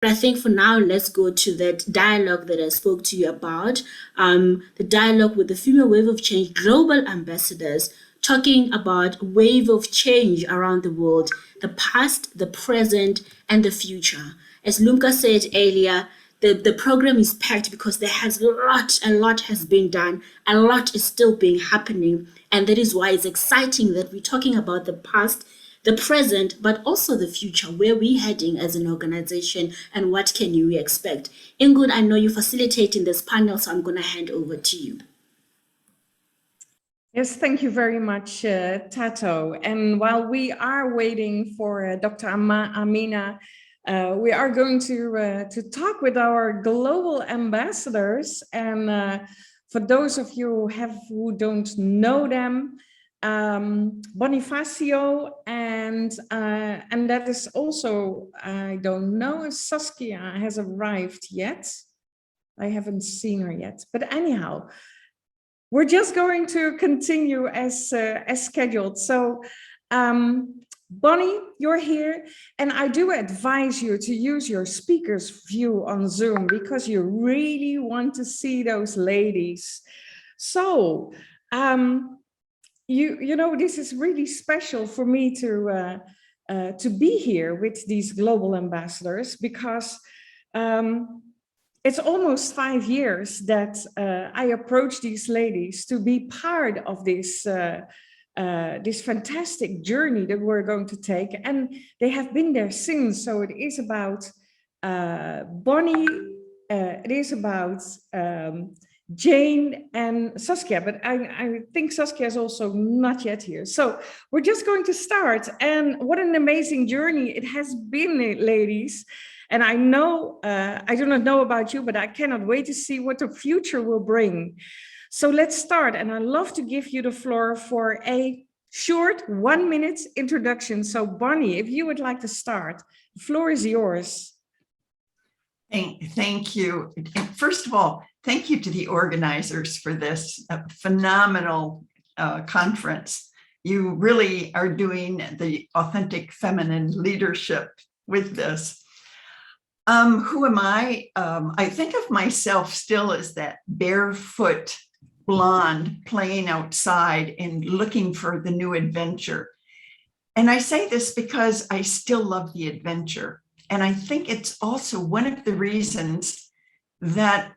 But I think for now, let's go to that dialogue that I spoke to you about, the dialogue with the Female Wave of Change global ambassadors, talking about wave of change around the world, the past, the present, and the future. As Lumka said earlier, the program is packed because a lot has been done, a lot is still being happening, and that is why it's exciting that we're talking about the past, the present, but also the future, where we're heading as an organization and what can you expect. Ingun, I know you're facilitating this panel, so I'm going to hand over to you. Yes, thank you very much, Tato. And while we are waiting for Dr. Amina, we are going to talk with our global ambassadors. And for those of you who don't know them, Bonifacio and that is also, I don't know if Saskia has arrived yet. I haven't seen her yet, but anyhow, we're just going to continue as scheduled. So Bonnie, you're here, and I do advise you to use your speaker's view on Zoom because you really want to see those ladies. So you know, this is really special for me to be here with these global ambassadors because it's almost 5 years that I approached these ladies to be part of this this fantastic journey that we're going to take, and they have been there since. So it is about Bonnie, it is about Jane and Saskia, but I think Saskia is also not yet here. So we're just going to start, and what an amazing journey it has been, ladies. And I know, I do not know about you, but I cannot wait to see what the future will bring. So let's start. And I'd love to give you the floor for a short 1 minute introduction. So Bonnie, if you would like to start, the floor is yours. Thank you. First of all, thank you to the organizers for this phenomenal conference. You really are doing the authentic feminine leadership with this. Who am I? I think of myself still as that barefoot blonde playing outside and looking for the new adventure. And I say this because I still love the adventure. And I think it's also one of the reasons that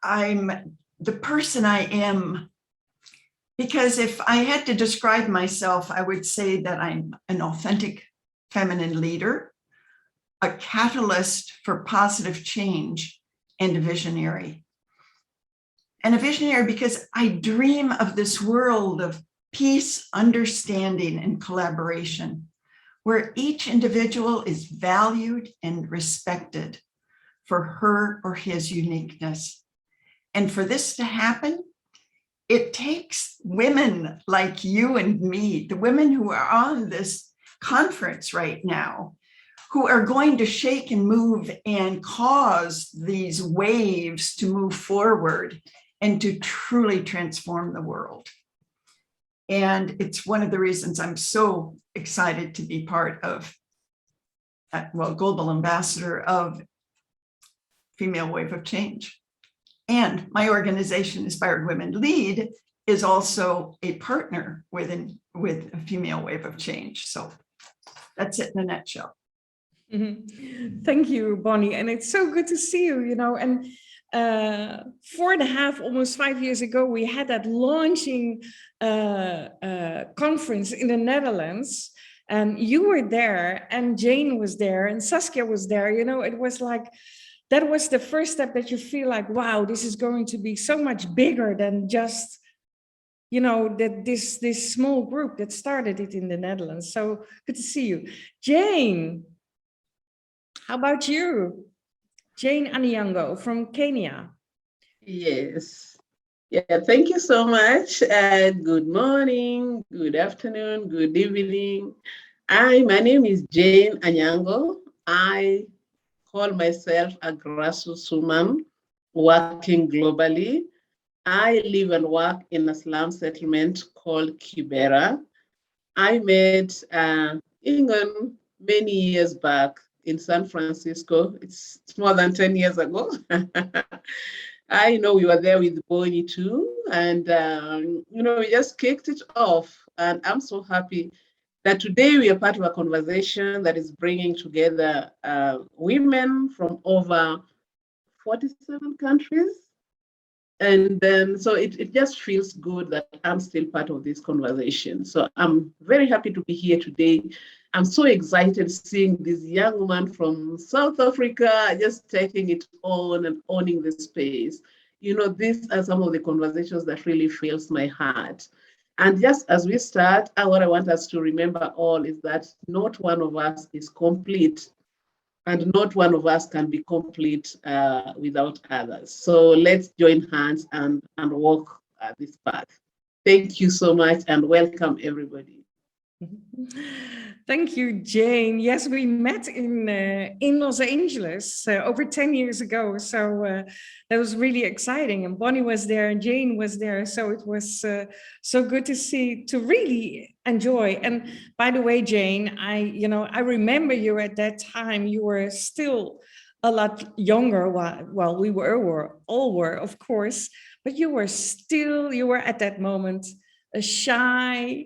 I'm the person I am. Because if I had to describe myself, I would say that I'm an authentic feminine leader, a catalyst for positive change, and a visionary. And a visionary because I dream of this world of peace, understanding, and collaboration, where each individual is valued and respected for her or his uniqueness. And for this to happen, it takes women like you and me, the women who are on this conference right now, who are going to shake and move and cause these waves to move forward and to truly transform the world. And it's one of the reasons I'm so excited to be part of, well, global ambassador of Female Wave of Change. And my organization, Inspired Women Lead, is also a partner with a Female Wave of Change. So that's it in a nutshell. Mm-hmm. Thank you, Bonnie. And it's so good to see you, you know, and 4.5, almost 5 years ago, we had that launching conference in the Netherlands, and you were there, and Jane was there, and Saskia was there. You know, it was like, that was the first step that you feel like, wow, this is going to be so much bigger than just, you know, that this small group that started it in the Netherlands. So good to see you. Jane, how about you? Jane Anyango from Kenya. Yes. Yeah, thank you so much. Good morning, good afternoon, good evening. My name is Jane Anyango. I call myself a grassroots woman working globally. I live and work in a slum settlement called Kibera. I met Ingun many years back in San Francisco. It's more than 10 years ago. I know we were there with Bonnie too. And, we just kicked it off. And I'm so happy that today we are part of a conversation that is bringing together women from over 47 countries. And then, so it just feels good that I'm still part of this conversation. So I'm very happy to be here today. I'm so excited seeing this young woman from South Africa just taking it on and owning the space. These are some of the conversations that really fills my heart. And just as we start, what I want us to remember all is that not one of us is complete, and not one of us can be complete without others. So let's join hands and walk this path. Thank you so much and welcome everybody. Thank you, Jane. Yes, we met in Los Angeles over 10 years ago. So that was really exciting. And Bonnie was there and Jane was there. So it was so good to really enjoy. And by the way, Jane, I remember you at that time. You were still a lot younger. Well, we all were, of course. But you were at that moment a shy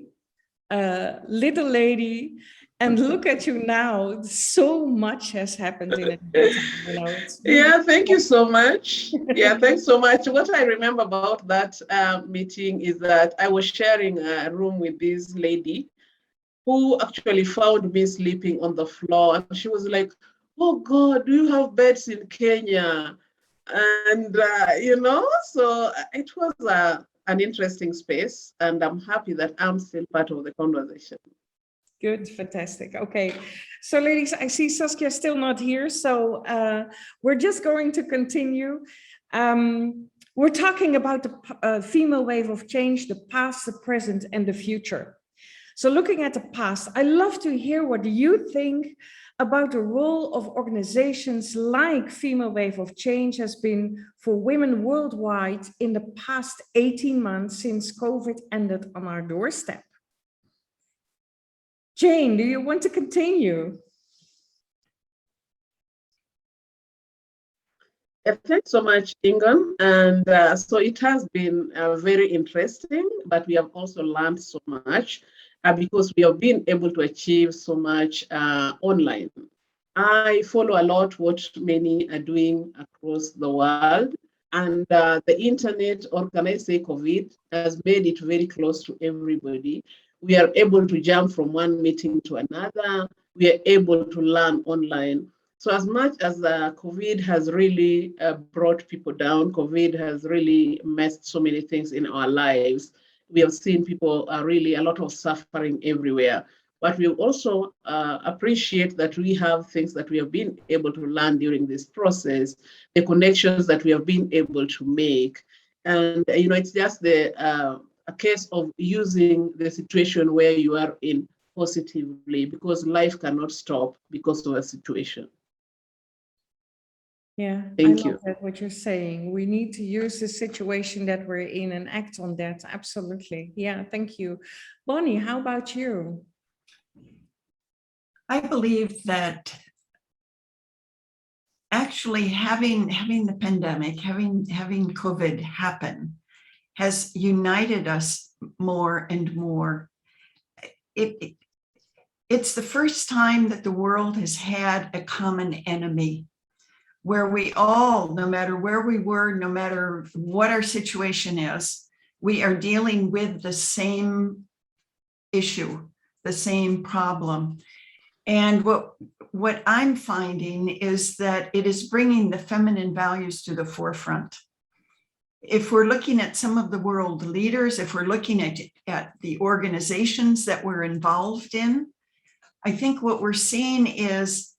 little lady, and look at you now. So much has happened in it. Yeah, thank you so much. Yeah, thanks so much. What I remember about that meeting is that I was sharing a room with this lady who actually found me sleeping on the floor, and she was like, "Oh God, do you have beds in Kenya?" And so it was an interesting space, and I'm happy that I'm still part of the conversation. Good, fantastic. Okay, so ladies, I see Saskia still not here, so we're just going to continue. We're talking about the female wave of change, the past, the present, and the future. So looking at the past, I love to hear what you think about the role of organizations like Female Wave of Change has been for women worldwide in the past 18 months since COVID ended on our doorstep. Jane, do you want to continue? Thanks so much, Ingun. And so it has been very interesting, but we have also learned so much because we have been able to achieve so much online. I follow a lot what many are doing across the world, and the internet, or can I say COVID, has made it very close to everybody. We are able to jump from one meeting to another. We are able to learn online. So as much as COVID has really brought people down, COVID has really messed so many things in our lives. We have seen people really a lot of suffering everywhere. But we also appreciate that we have things that we have been able to learn during this process, the connections that we have been able to make. And, it's just a case of using the situation where you are in positively, because life cannot stop because of a situation. Yeah, Thank I you. love that, what you're saying. We need to use the situation that we're in and act on that. Absolutely. Yeah, thank you. Bonnie, how about you? I believe that actually having the pandemic, having COVID happen, has united us more and more. It's the first time that the world has had a common enemy, where we all, no matter where we were, no matter what our situation is, we are dealing with the same issue, the same problem. And what I'm finding is that it is bringing the feminine values to the forefront. If we're looking at some of the world leaders, if we're looking at the organizations that we're involved in, I think what we're seeing is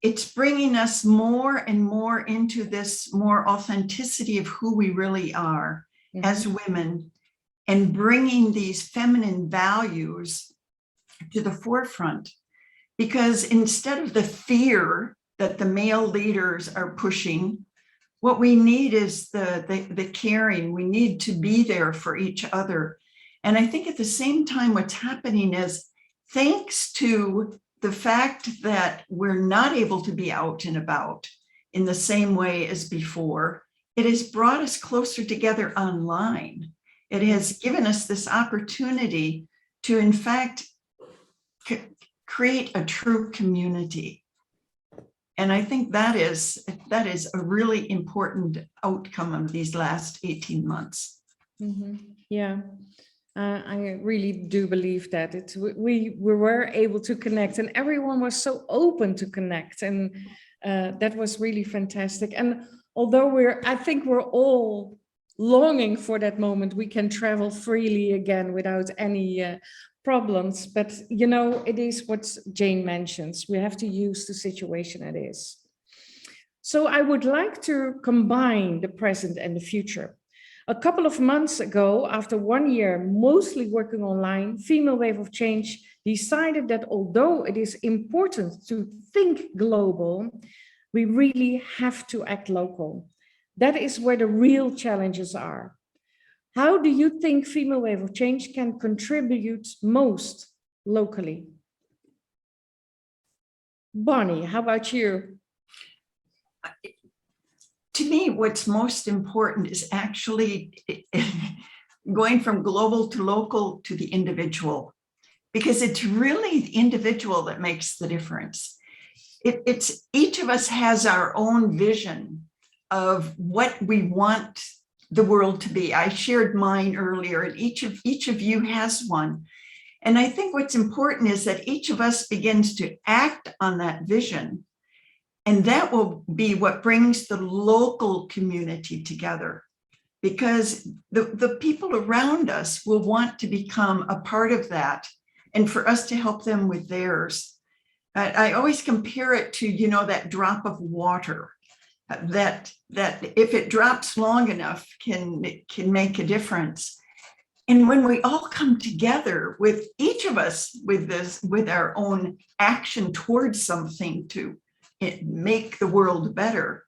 it's bringing us more and more into this more authenticity of who we really are as women, and bringing these feminine values to the forefront. Because instead of the fear that the male leaders are pushing, what we need is the caring. We need to be there for each other. And I think at the same time, what's happening is, thanks to the fact that we're not able to be out and about in the same way as before, it has brought us closer together online. It has given us this opportunity to, in fact, create a true community. And I think that is a really important outcome of these last 18 months. Mm-hmm. Yeah, I really do believe that we were able to connect, and everyone was so open to connect, and that was really fantastic. And although I think we're all longing for that moment we can travel freely again without any problems, but you know, it is what Jane mentions. We have to use the situation it is. So I would like to combine the present and the future. A couple of months ago, after 1 year mostly working online, Female Wave of Change decided that although it is important to think global, we really have to act local. That is where the real challenges are. How do you think Female Wave of Change can contribute most locally? Bonnie, how about you? To me, what's most important is actually going from global to local to the individual, because it's really the individual that makes the difference. It's each of us has our own vision of what we want the world to be. I shared mine earlier, and each of you has one. And I think what's important is that each of us begins to act on that vision. And that will be what brings the local community together, because the people around us will want to become a part of that, and for us to help them with theirs. I always compare it to, you know, that drop of water that if it drops long enough can make a difference. And when we all come together, with each of us with our own action towards something to make the world better,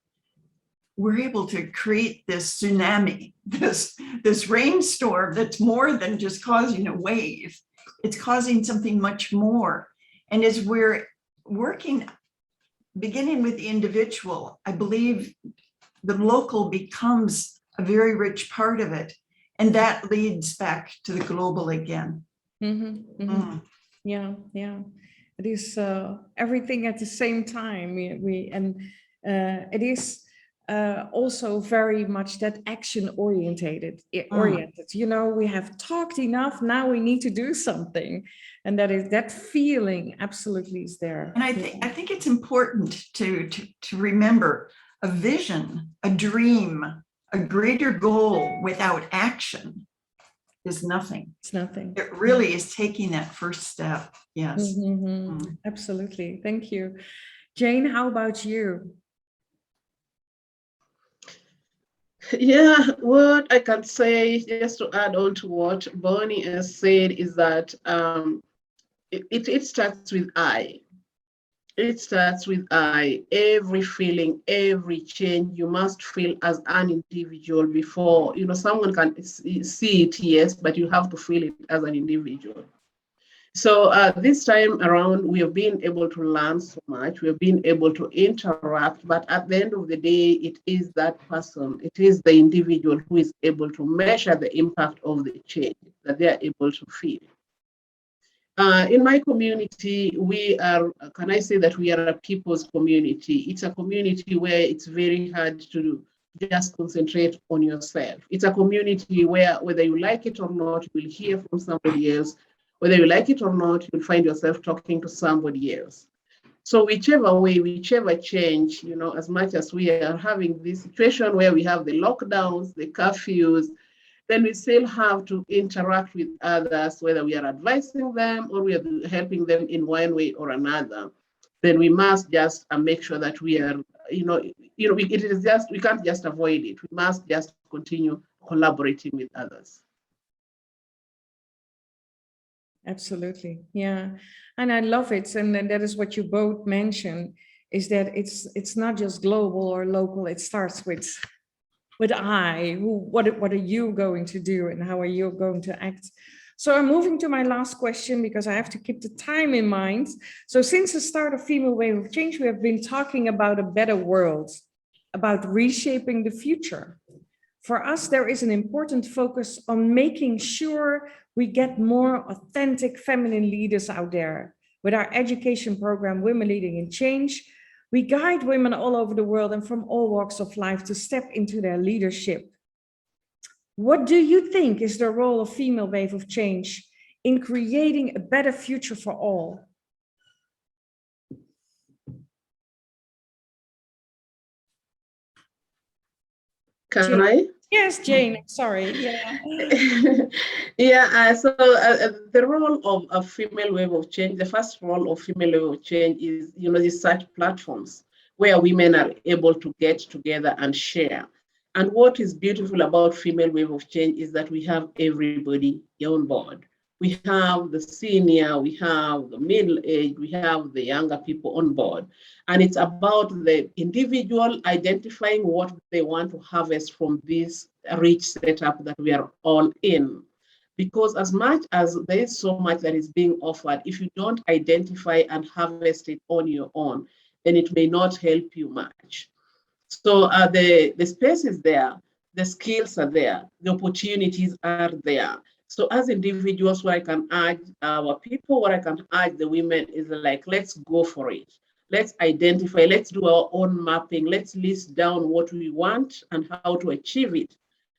we're able to create this tsunami, this rainstorm that's more than just causing a wave. It's causing something much more. And as we're working, beginning with the individual, I believe the local becomes a very rich part of it. And that leads back to the global again. Mm-hmm, mm-hmm. Yeah, yeah. It is everything at the same time. It is also very much that action oriented. You know, we have talked enough. Now we need to do something, and that feeling absolutely is there. And I think it's important to remember a vision, a dream, a greater goal without action is nothing. It's nothing. It really is taking that first step. Yes. Mm-hmm. Absolutely. Thank you. Jane, how about you? Yeah, what I can say, just to add on to what Bonnie has said, is that it starts with I. It starts with I. Every feeling, every change, you must feel as an individual before, you know, someone can see it, yes, but you have to feel it as an individual. So this time around, we have been able to learn so much. We have been able to interact, but at the end of the day, it is that person, it is the individual who is able to measure the impact of the change that they are able to feel. In my community, we are, can I say that we are a people's community? It's a community where it's very hard to just concentrate on yourself. It's a community where, whether you like it or not, you will hear from somebody else. Whether you like it or not, you'll find yourself talking to somebody else. So whichever way, whichever change, you know, as much as we are having this situation where we have the lockdowns, the curfews, then we still have to interact with others, whether we are advising them or we are helping them in one way or another. Then we must just make sure that we are, it is just, we can't just avoid it. We must just continue collaborating with others. Absolutely, yeah, and I love it, and that is what you both mentioned, is that it's not just global or local. It starts with I. What are you going to do, and how are you going to act? So I'm moving to my last question because I have to keep the time in mind. So since the start of Female Wave of Change, we have been talking about a better world, about reshaping the future. For us, there is an important focus on making sure we get more authentic feminine leaders out there. With our education program, Women Leading in Change, we guide women all over the world and from all walks of life to step into their leadership. What do you think is the role of Female Wave of Change in creating a better future for all? Can I? Yes, Jane, sorry. Yeah. Yeah, the role of a female wave of change, the first role of female wave of change is, these such platforms where women are able to get together and share. And what is beautiful about female wave of change is that we have everybody on board. We have the senior, we have the middle age, we have the younger people on board. And it's about the individual identifying what they want to harvest from this rich setup that we are all in. Because as much as there is so much that is being offered, if you don't identify and harvest it on your own, then it may not help you much. So the space is there, the skills are there, the opportunities are there. So as individuals, what I can urge our people, what I can urge the women is like, let's go for it. Let's identify, let's do our own mapping. Let's list down what we want and how to achieve it.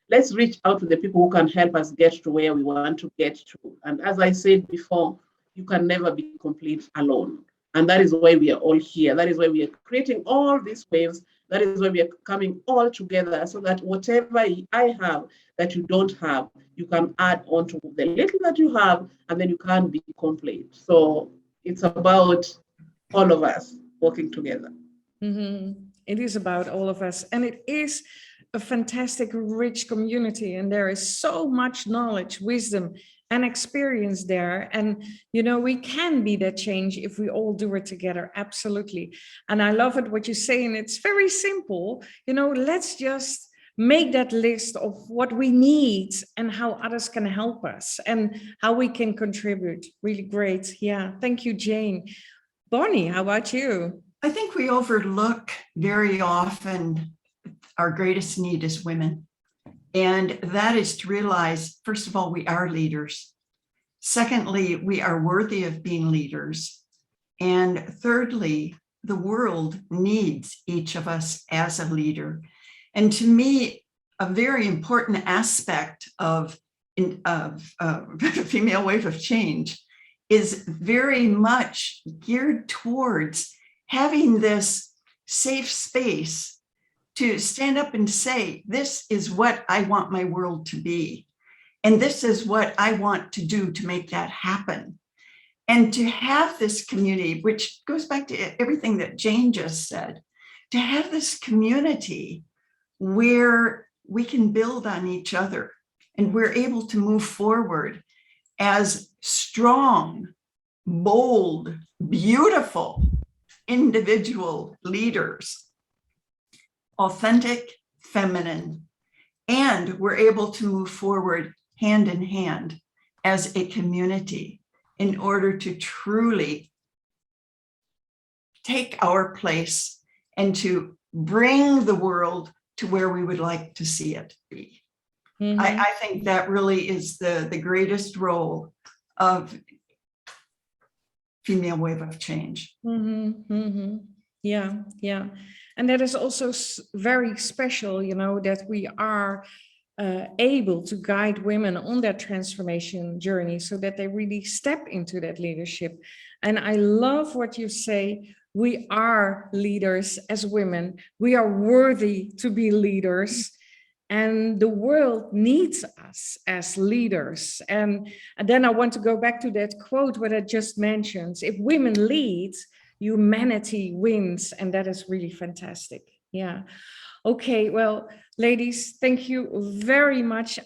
Let's reach out to the people who can help us get to where we want to get to. And as I said before, you can never be complete alone. And that is why we are all here. That is why we are creating all these waves. That is why we are coming all together so that whatever I have that you don't have, you can add on to the little that you have, and then you can be complete. So it's about all of us working together. Mm-hmm. It is about all of us. And it is a fantastic, rich community. And there is so much knowledge, wisdom, and experience there. And, we can be that change if we all do it together. Absolutely. And I love it what you say. And it's very simple. Let's just make that list of what we need and how others can help us and how we can contribute. Really great. Yeah. Thank you, Jane. Bonnie, how about you? I think we overlook very often our greatest need as women. And that is to realize, first of all, we are leaders. Secondly, we are worthy of being leaders. And thirdly, the world needs each of us as a leader. And to me, a very important aspect of female wave of change is very much geared towards having this safe space to stand up and say, this is what I want my world to be. And this is what I want to do to make that happen. And to have this community, which goes back to everything that Jane just said, to have this community where we can build on each other and we're able to move forward as strong, bold, beautiful individual leaders, authentic, feminine, and we're able to move forward hand in hand as a community in order to truly take our place and to bring the world to where we would like to see it be. Mm-hmm. I think that really is the greatest role of female wave of change. Mm-hmm, mm-hmm. Yeah. And that is also very special, that we are able to guide women on that transformation journey so that they really step into that leadership. And I love what you say. We are leaders as women. We are worthy to be leaders. And the world needs us as leaders. And then I want to go back to that quote what I just mentioned. If women lead, humanity wins. And that is really fantastic. Yeah. Okay, well, ladies, thank you very much.